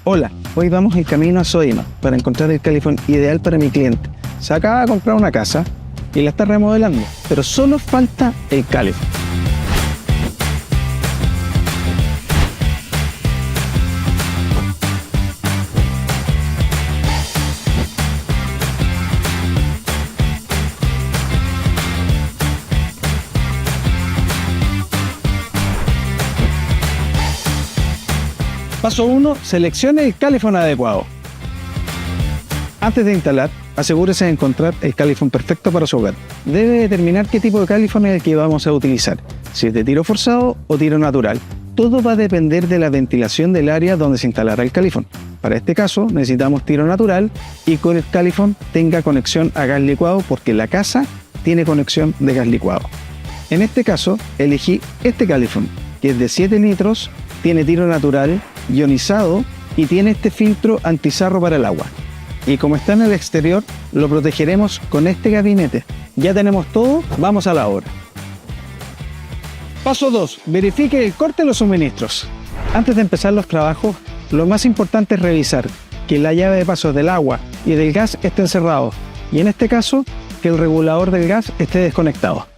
Hola, hoy vamos en camino a Sodimac para encontrar el califón ideal para mi cliente. Se acaba de comprar una casa y la está remodelando, pero solo falta el califón. Paso 1. Seleccione el califón adecuado. Antes de instalar, asegúrese de encontrar el califón perfecto para su hogar. Debe determinar qué tipo de califón es el que vamos a utilizar, si es de tiro forzado o tiro natural. Todo va a depender de la ventilación del área donde se instalará el califón. Para este caso necesitamos tiro natural y con el califón tenga conexión a gas licuado porque la casa tiene conexión de gas licuado. En este caso elegí este califón, que es de 7 litros, tiene tiro natural, ionizado y tiene este filtro antizarro para el agua. Y como está en el exterior, lo protegeremos con este gabinete. Ya tenemos todo, vamos a la obra. Paso 2. Verifique el corte de los suministros. Antes de empezar los trabajos, lo más importante es revisar que la llave de paso del agua y del gas estén cerrados. Y en este caso, que el regulador del gas esté desconectado.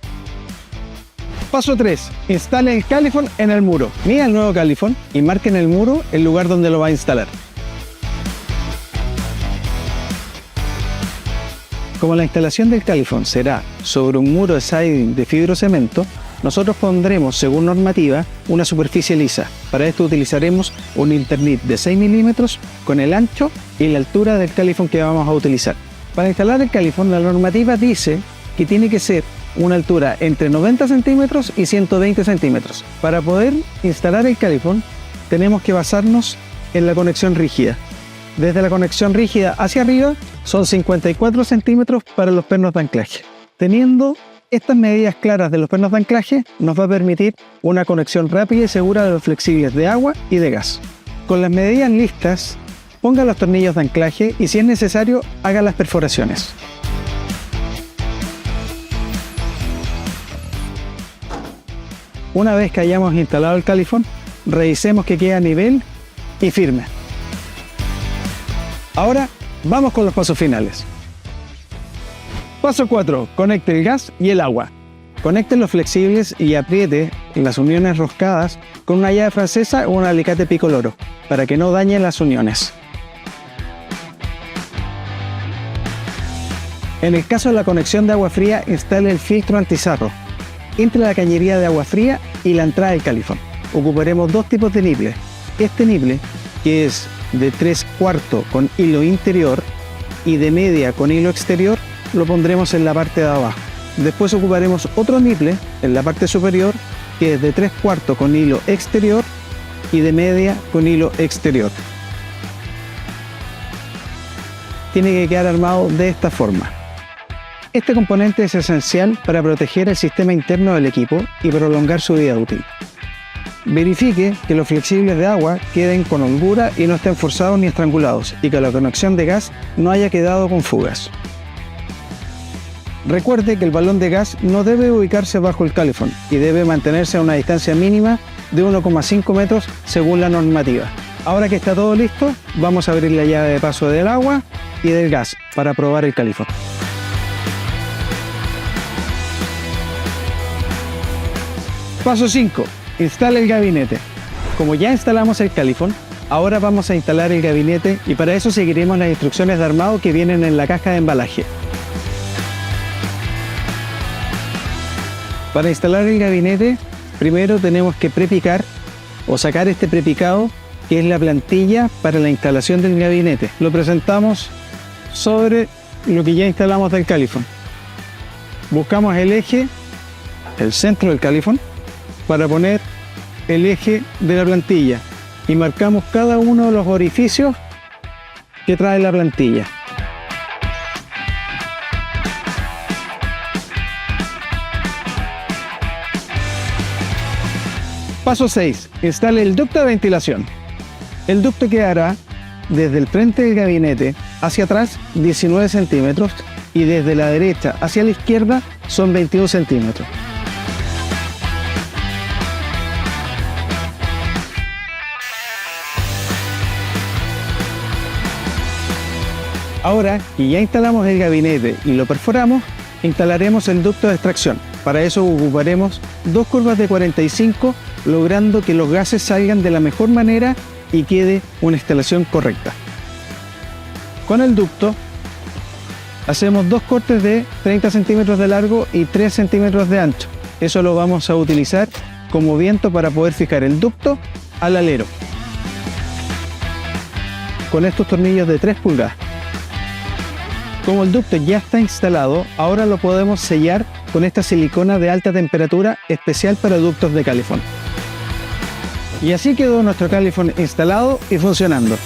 Paso 3. Instale el califón en el muro. Mida el nuevo califón y marque en el muro el lugar donde lo va a instalar. Como la instalación del califón será sobre un muro de siding de fibrocemento, nosotros pondremos, según normativa, una superficie lisa. Para esto utilizaremos un Internit de 6 milímetros con el ancho y la altura del califón que vamos a utilizar. Para instalar el califón, la normativa dice que tiene que ser una altura entre 90 centímetros y 120 centímetros. Para poder instalar el califón, tenemos que basarnos en la conexión rígida. Desde la conexión rígida hacia arriba son 54 centímetros para los pernos de anclaje. Teniendo estas medidas claras de los pernos de anclaje, nos va a permitir una conexión rápida y segura de los flexibles de agua y de gas. Con las medidas listas, ponga los tornillos de anclaje y si es necesario, haga las perforaciones. Una vez que hayamos instalado el califón, revisemos que quede a nivel y firme. Ahora vamos con los pasos finales. Paso 4. Conecte el gas y el agua. Conecte los flexibles y apriete las uniones roscadas con una llave francesa o un alicate picoloro para que no dañen las uniones. En el caso de la conexión de agua fría, instale el filtro antizarro entre la cañería de agua fría y la entrada del califón. Ocuparemos dos tipos de niple. Este niple, que es de 3/4 con hilo interior y de media con hilo exterior, lo pondremos en la parte de abajo. Después ocuparemos otro niple en la parte superior, que es de 3/4 con hilo exterior y de media con hilo exterior. Tiene que quedar armado de esta forma. Este componente es esencial para proteger el sistema interno del equipo y prolongar su vida útil. Verifique que los flexibles de agua queden con holgura y no estén forzados ni estrangulados y que la conexión de gas no haya quedado con fugas. Recuerde que el balón de gas no debe ubicarse bajo el califón y debe mantenerse a una distancia mínima de 1,5 metros según la normativa. Ahora que está todo listo, vamos a abrir la llave de paso del agua y del gas para probar el califón. Paso 5. Instale el gabinete. Como ya instalamos el califón, ahora vamos a instalar el gabinete y para eso seguiremos las instrucciones de armado que vienen en la caja de embalaje. Para instalar el gabinete, primero tenemos que prepicar o sacar este prepicado, que es la plantilla para la instalación del gabinete. Lo presentamos sobre lo que ya instalamos del califón. Buscamos el eje, el centro del califón, para poner el eje de la plantilla y marcamos cada uno de los orificios que trae la plantilla. Paso 6. Instale el ducto de ventilación. El ducto quedará desde el frente del gabinete hacia atrás 19 centímetros y desde la derecha hacia la izquierda son 21 centímetros. Ahora que ya instalamos el gabinete y lo perforamos, instalaremos el ducto de extracción. Para eso ocuparemos dos curvas de 45, logrando que los gases salgan de la mejor manera y quede una instalación correcta. Con el ducto hacemos dos cortes de 30 centímetros de largo y 3 centímetros de ancho. Eso lo vamos a utilizar como viento para poder fijar el ducto al alero, con estos tornillos de 3 pulgadas. Como el ducto ya está instalado, ahora lo podemos sellar con esta silicona de alta temperatura especial para ductos de Califone. Y así quedó nuestro Califone instalado y funcionando.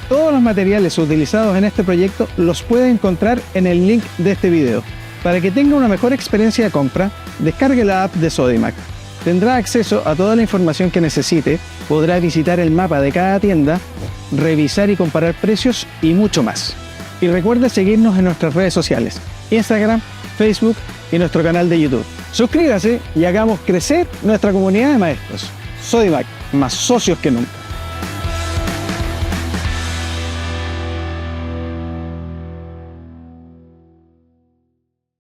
Todos los materiales utilizados en este proyecto los puede encontrar en el link de este video. Para que tenga una mejor experiencia de compra, descargue la app de Sodimac. Tendrá acceso a toda la información que necesite, podrá visitar el mapa de cada tienda, revisar y comparar precios y mucho más. Y recuerda seguirnos en nuestras redes sociales, Instagram, Facebook y nuestro canal de YouTube. Suscríbase y hagamos crecer nuestra comunidad de maestros. Sodimac, más socios que nunca.